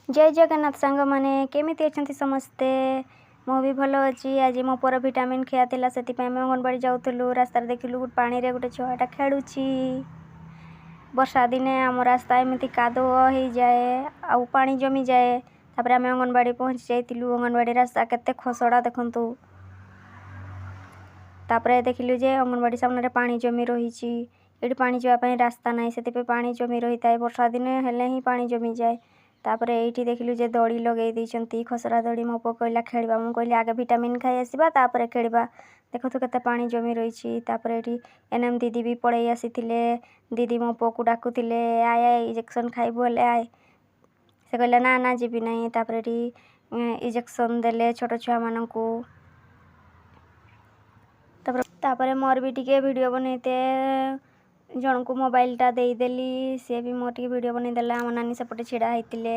जय जगन्नाथ सांग माने केमिति अछंती समस्ते मो भी भल अच्छी। आज मो पर विटामिन खिया थिला से अंगनवाड़ी जाऊलु रास्ता देखिलु पानी रे गोटे छुआटा खेलुची। वर्षा दिने आम रास्ता एमती कादो हो जाए आउ पानी जमी जाए। तापर आम अंगनवाड़ी पहुँची जाइलु। अंगनवाड़ी रास्ता केते खसड़ा देखंतु। तापर देखिलु जे अंगनवाड़ी सामने पानी जमी रही। ये पानी जावाई रास्ता ना से पानी जमी रही था। वर्षा दिने हेले ही पानी जमी जाए। तापर ये देखिलु जे दड़ी लगे देइछंती खसरा दड़ी। मो पो कहला खेलबा मु कहली आगे विटामिन खाई आसीबा तापर खेलबा। देखो तो केते पानी जमी रही। तापर एटी एनएम दीदी भी पड़े आसीथिले। दीदी मो पो को डाकुथिले आय आय इंजेक्शन खाइबो हेले आय। से कहला ना ना जीबी नहीं। तापर एटी इंजेक्शन देले छोट छुआ माननकू। तापर मोर भी टिके वीडियो बनैते जन को मोबाइल टा दे देली। से भी मोर टिके वीडियो बनै देला। मो नानी सेपटे छिड़ा हैतिले।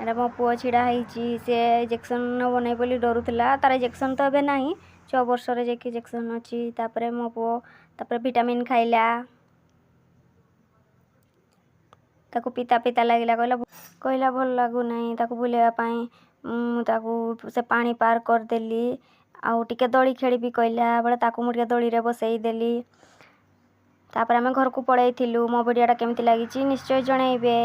एटा मो पुओ छिड़ा हैची। से इंजेक्शन बनै बोली डरुथला। तार इंजेक्शन तो एबे नाही 6 वर्ष रे जेकी इंजेक्शन अछि। तापर मो पुओ तापर विटामिन खाइला। ताको पिता पिता लागिला कहला भल लागु नाही। ताको बुलेवा पई ताको से पानी पार कर देली। आउ टिके दड़ी खेली भी कहला बळे ताको मु टिके दड़ी रे बसई देली। तापर आमे घर को पळेइथिलु। मो वीडियोटा केमिति लागिची निश्चय जणैबे।